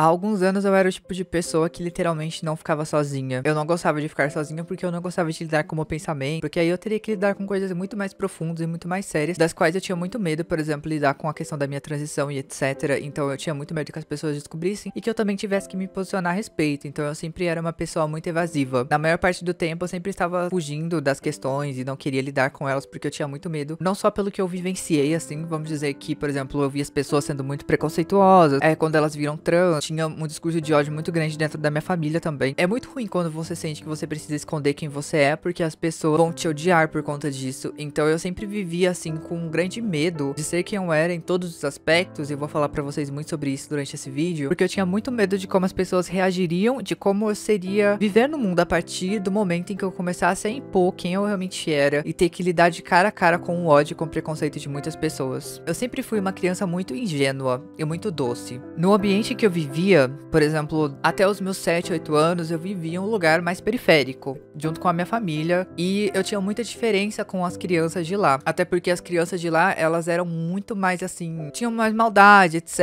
Há alguns anos eu era o tipo de pessoa que literalmente não ficava sozinha. Eu não gostava de ficar sozinha porque eu não gostava de lidar com o meu pensamento, porque aí eu teria que lidar com coisas muito mais profundas e muito mais sérias, das quais eu tinha muito medo, por exemplo, lidar com a questão da minha transição e etc. Então eu tinha muito medo que as pessoas descobrissem e que eu também tivesse que me posicionar a respeito. Então eu sempre era uma pessoa muito evasiva. Na maior parte do tempo eu sempre estava fugindo das questões e não queria lidar com elas porque eu tinha muito medo. Não só pelo que eu vivenciei, assim, vamos dizer que, por exemplo, eu vi as pessoas sendo muito preconceituosas, quando elas viram trans, tinha um discurso de ódio muito grande dentro da minha família também. É muito ruim quando você sente que você precisa esconder quem você é, porque as pessoas vão te odiar por conta disso. Então eu sempre vivia assim com um grande medo de ser quem eu era em todos os aspectos, e eu vou falar pra vocês muito sobre isso durante esse vídeo, porque eu tinha muito medo de como as pessoas reagiriam, de como eu seria viver no mundo a partir do momento em que eu começasse a impor quem eu realmente era e ter que lidar de cara a cara com o ódio e com o preconceito de muitas pessoas. Eu sempre fui uma criança muito ingênua e muito doce. No ambiente que eu vivia, por exemplo, até os meus 7, 8 anos, eu vivia em um lugar mais periférico, junto com a minha família, e eu tinha muita diferença com as crianças de lá. Até porque as crianças de lá, elas eram muito mais assim, tinham mais maldade, etc,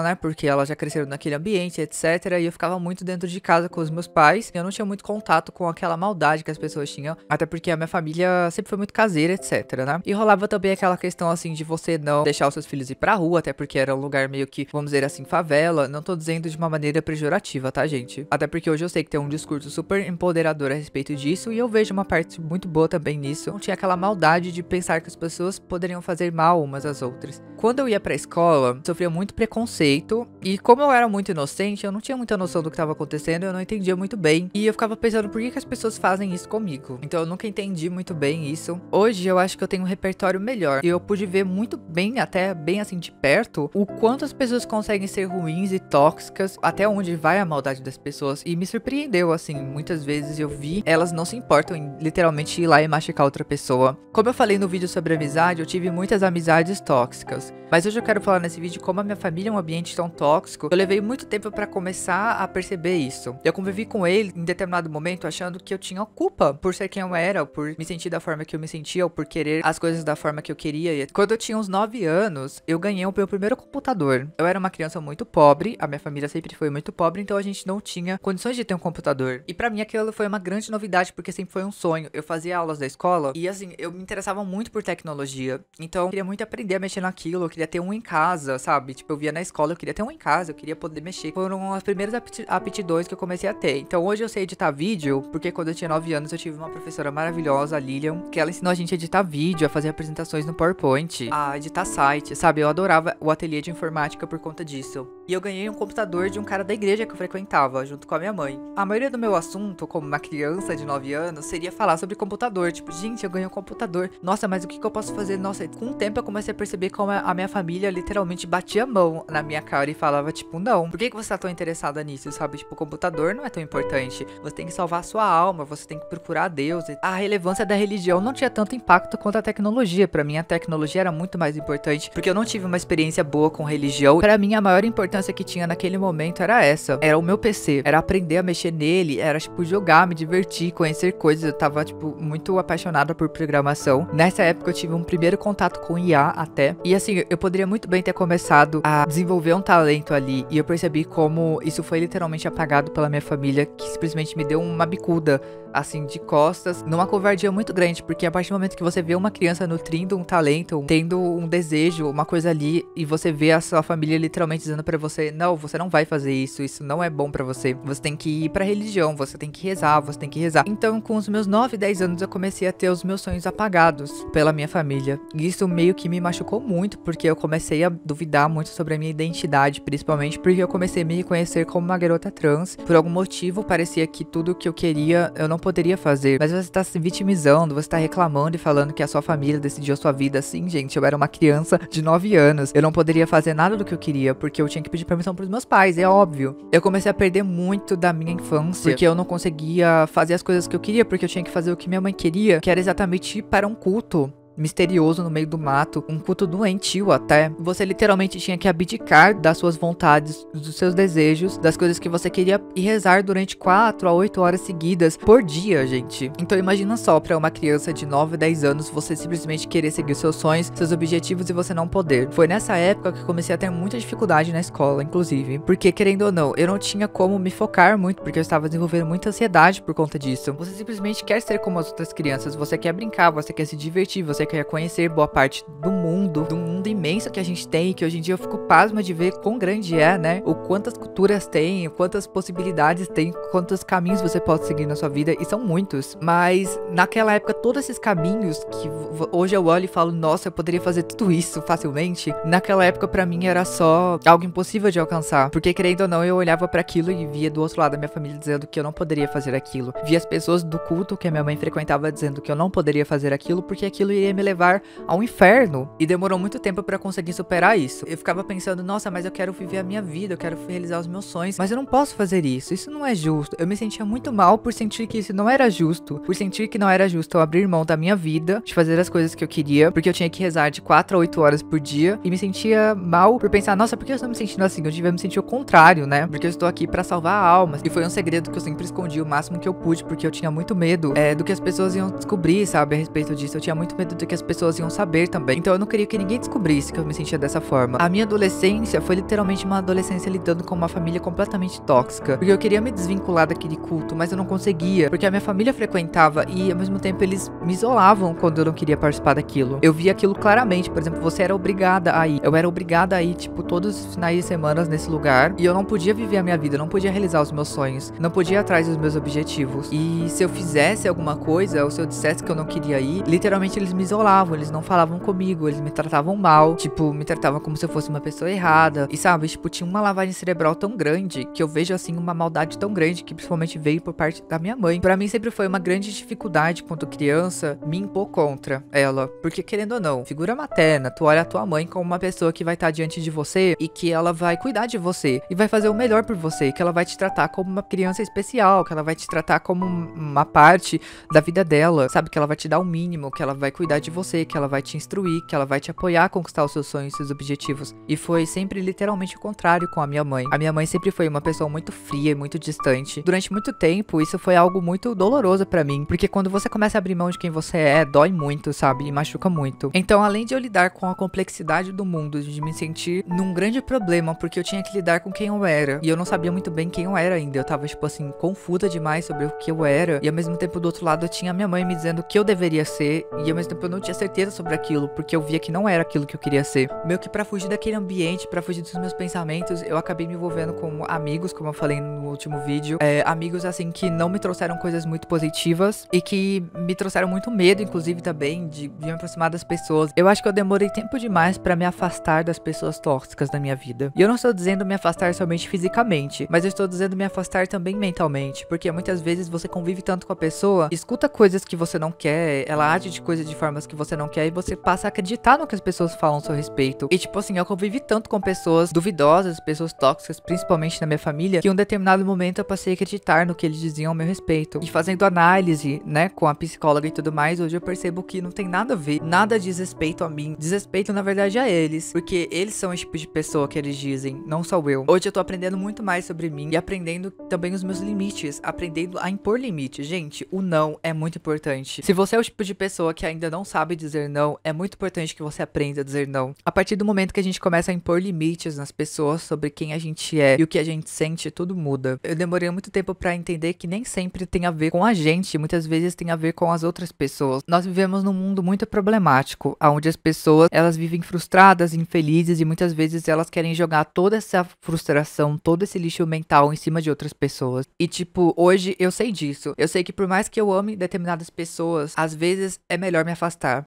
né? Porque elas já cresceram naquele ambiente, etc. E eu ficava muito dentro de casa com os meus pais, e eu não tinha muito contato com aquela maldade que as pessoas tinham, até porque a minha família sempre foi muito caseira, etc, né? E rolava também aquela questão assim de você não deixar os seus filhos ir pra rua, até porque era um lugar meio que, vamos dizer assim, favela. Não tô dizendo de uma maneira pejorativa, tá, gente? Até porque hoje eu sei que tem um discurso super empoderador a respeito disso, e eu vejo uma parte muito boa também nisso. Não tinha aquela maldade de pensar que as pessoas poderiam fazer mal umas às outras. Quando eu ia pra escola, sofria muito preconceito, e como eu era muito inocente, eu não tinha muita noção do que tava acontecendo, eu não entendia muito bem, e eu ficava pensando por que as pessoas fazem isso comigo. Então eu nunca entendi muito bem isso. Hoje eu acho que eu tenho um repertório melhor, e eu pude ver muito bem, até bem assim de perto, o quanto as pessoas conseguem ser ruins e tóxicas, até onde vai a maldade das pessoas, e me surpreendeu, assim, muitas vezes eu vi, elas não se importam em literalmente ir lá e machucar outra pessoa. Como eu falei no vídeo sobre amizade, eu tive muitas amizades tóxicas, mas hoje eu quero falar nesse vídeo como a minha família é um ambiente tão tóxico. Eu levei muito tempo pra começar a perceber isso. Eu convivi com ele em determinado momento achando que eu tinha culpa por ser quem eu era, por me sentir da forma que eu me sentia, ou por querer as coisas da forma que eu queria. E quando eu tinha uns 9 anos, eu ganhei o meu primeiro computador. Eu era uma criança muito pobre, a minha família sempre foi muito pobre, então a gente não tinha condições de ter um computador. E pra mim aquilo foi uma grande novidade, porque sempre foi um sonho. Eu fazia aulas da escola e assim, eu me interessava muito por tecnologia. Então eu queria muito aprender a mexer naquilo, eu queria ter um em casa, sabe? Tipo, eu via na escola, eu queria ter um em casa, eu queria poder mexer. Foram as primeiras aptidões que eu comecei a ter. Então hoje eu sei editar vídeo, porque quando eu tinha 9 anos eu tive uma professora maravilhosa, a Lilian, que ela ensinou a gente a editar vídeo, a fazer apresentações no PowerPoint, a editar site, sabe? Eu adorava o ateliê de informática por conta disso. E eu ganhei um computador de um cara da igreja que eu frequentava, junto com a minha mãe. A maioria do meu assunto, como uma criança de 9 anos, seria falar sobre computador. Tipo, gente, eu ganhei um computador. Nossa, mas o que eu posso fazer? Nossa, com o tempo eu comecei a perceber como a minha família literalmente batia a mão na minha cara e falava, tipo, não, por que você tá tão interessada nisso, sabe? Tipo, o computador não é tão importante. Você tem que salvar a sua alma, você tem que procurar a Deus. A relevância da religião não tinha tanto impacto quanto a tecnologia. Pra mim, a tecnologia era muito mais importante, porque eu não tive uma experiência boa com religião. Pra mim, a maior importância que tinha naquele momento era essa. Era o meu PC. Era aprender a mexer nele. Era, tipo, jogar, me divertir, conhecer coisas. Eu tava, tipo, muito apaixonada por programação. Nessa época, eu tive um primeiro contato com IA até. E, assim, eu poderia muito bem ter começado a desenvolver um talento ali. E eu percebi como isso foi literalmente apagado pela minha família, que simplesmente me deu uma bicuda, assim, de costas, numa covardia muito grande. Porque a partir do momento que você vê uma criança nutrindo um talento, tendo um desejo, uma coisa ali, e você vê a sua família literalmente dizendo pra você, não, você não vai fazer isso, isso não é bom pra você, você tem que ir pra religião, você tem que rezar, você tem que rezar. Então, com os meus 9, 10 anos, eu comecei a ter os meus sonhos apagados pela minha família. E isso meio que me machucou muito, porque eu comecei a duvidar muito sobre a minha identidade, principalmente porque eu comecei a me reconhecer como uma garota trans. Por algum motivo, parecia que tudo que eu queria, eu não poderia fazer. Mas você tá se vitimizando, você tá reclamando e falando que a sua família decidiu a sua vida. Assim, gente, eu era uma criança de 9 anos. Eu não poderia fazer nada do que eu queria, porque eu tinha que pedir permissão pros meus pais, é óbvio. Eu comecei a perder muito da minha infância, porque eu não conseguia fazer as coisas que eu queria, porque eu tinha que fazer o que minha mãe queria, que era exatamente ir para um culto. misterioso no meio do mato, um culto doentio até. Você literalmente tinha que abdicar das suas vontades, dos seus desejos, das coisas que você queria e rezar durante 4 a 8 horas seguidas por dia, gente. Então imagina só, pra uma criança de 9, 10 anos, você simplesmente querer seguir seus sonhos, seus objetivos e você não poder. Foi nessa época que eu comecei a ter muita dificuldade na escola, inclusive, porque querendo ou não, eu não tinha como me focar muito, porque eu estava desenvolvendo muita ansiedade por conta disso. Você simplesmente quer ser como as outras crianças, você quer brincar, você quer se divertir, você quer conhecer boa parte do mundo imenso que a gente tem, que hoje em dia eu fico pasma de ver quão grande é, né? O quantas culturas tem, quantas possibilidades tem, quantos caminhos você pode seguir na sua vida, e são muitos. Mas naquela época, todos esses caminhos que hoje eu olho e falo, nossa, eu poderia fazer tudo isso facilmente, naquela época pra mim era só algo impossível de alcançar, porque querendo ou não, eu olhava pra aquilo e via do outro lado da minha família dizendo que eu não poderia fazer aquilo, via as pessoas do culto que a minha mãe frequentava dizendo que eu não poderia fazer aquilo porque aquilo iria me levar ao inferno, e demorou muito tempo pra conseguir superar isso. Eu ficava pensando, nossa, mas eu quero viver a minha vida, eu quero realizar os meus sonhos, mas eu não posso fazer isso não é justo. Eu me sentia muito mal por sentir que isso não era justo, por sentir que não era justo eu abrir mão da minha vida, de fazer as coisas que eu queria, porque eu tinha que rezar de 4 a 8 horas por dia, e me sentia mal por pensar, nossa, por que eu estou me sentindo assim? Eu devia me sentir o contrário, né? Porque eu estou aqui pra salvar almas. E foi um segredo que eu sempre escondi o máximo que eu pude, porque eu tinha muito medo do que as pessoas iam descobrir, sabe, a respeito disso. Eu tinha muito medo do que as pessoas iam saber também. Então eu não queria que ninguém descobrisse que eu me sentia dessa forma. A minha adolescência foi literalmente uma adolescência lidando com uma família completamente tóxica, porque eu queria me desvincular daquele culto, mas eu não conseguia, porque a minha família frequentava e ao mesmo tempo eles me isolavam quando eu não queria participar daquilo. Eu via aquilo claramente, por exemplo, você era obrigada a ir. Eu era obrigada a ir, tipo, todos os finais de semana nesse lugar, e eu não podia viver a minha vida, não podia realizar os meus sonhos, não podia ir atrás dos meus objetivos. E se eu fizesse alguma coisa, ou se eu dissesse que eu não queria ir, literalmente eles me isolavam, eles não falavam comigo, eles me tratavam mal, tipo, me tratavam como se eu fosse uma pessoa errada. E sabe, tipo, tinha uma lavagem cerebral tão grande, que eu vejo assim uma maldade tão grande, que principalmente veio por parte da minha mãe. Pra mim sempre foi uma grande dificuldade, quando criança, me impor contra ela, porque querendo ou não, figura materna, tu olha a tua mãe como uma pessoa que vai estar diante de você, e que ela vai cuidar de você, e vai fazer o melhor por você, que ela vai te tratar como uma criança especial, que ela vai te tratar como uma parte da vida dela, sabe, que ela vai te dar o mínimo, que ela vai cuidar de você, que ela vai te instruir, que ela vai te apoiar a conquistar os seus sonhos e seus objetivos. E foi sempre literalmente o contrário com a minha mãe. A minha mãe sempre foi uma pessoa muito fria e muito distante. Durante muito tempo, isso foi algo muito doloroso pra mim, porque quando você começa a abrir mão de quem você é, dói muito, sabe, e machuca muito. Então, além de eu lidar com a complexidade do mundo, de me sentir num grande problema, porque eu tinha que lidar com quem eu era, e eu não sabia muito bem quem eu era ainda, eu tava, tipo assim, confusa demais sobre o que eu era, e ao mesmo tempo, do outro lado, eu tinha a minha mãe me dizendo o que eu deveria ser, e ao mesmo tempo eu não tinha certeza sobre aquilo, porque eu via que não era aquilo que eu queria ser. Meio que pra fugir daquele ambiente, pra fugir dos meus pensamentos, eu acabei me envolvendo com amigos, como eu falei no último vídeo, amigos, assim, que não me trouxeram coisas muito positivas, e que me trouxeram muito medo, inclusive, também, de me aproximar das pessoas. Eu acho que eu demorei tempo demais pra me afastar das pessoas tóxicas da minha vida. E eu não estou dizendo me afastar somente fisicamente, mas eu estou dizendo me afastar também mentalmente, porque muitas vezes você convive tanto com a pessoa, escuta coisas que você não quer, ela age de coisas de formas que você não quer, e você passa a acreditar no que as pessoas falam a seu respeito. E tipo assim, eu convivi tanto com pessoas duvidosas, pessoas tóxicas, principalmente na minha família, que em um determinado momento eu passei a acreditar no que eles diziam a meu respeito. E fazendo análise, né, com a psicóloga e tudo mais, hoje eu percebo que não tem nada a ver, nada diz respeito a mim, diz respeito na verdade a eles, porque eles são esse tipo de pessoa que eles dizem, não sou eu. Hoje eu tô aprendendo muito mais sobre mim e aprendendo também os meus limites, aprendendo a impor limites. Gente, o não é muito importante. Se você é o tipo de pessoa que ainda não sabe dizer não, é muito importante que você aprenda a dizer não. A partir do momento que a gente começa a impor limites nas pessoas sobre quem a gente é e o que a gente sente, tudo muda. Eu demorei muito tempo pra entender que nem sempre tem a ver com a gente, muitas vezes tem a ver com as outras pessoas. Nós vivemos num mundo muito problemático, onde as pessoas, elas vivem frustradas, infelizes, e muitas vezes elas querem jogar toda essa frustração, todo esse lixo mental em cima de outras pessoas. E tipo, hoje eu sei disso. Eu sei que por mais que eu ame determinadas pessoas, às vezes é melhor me afastar.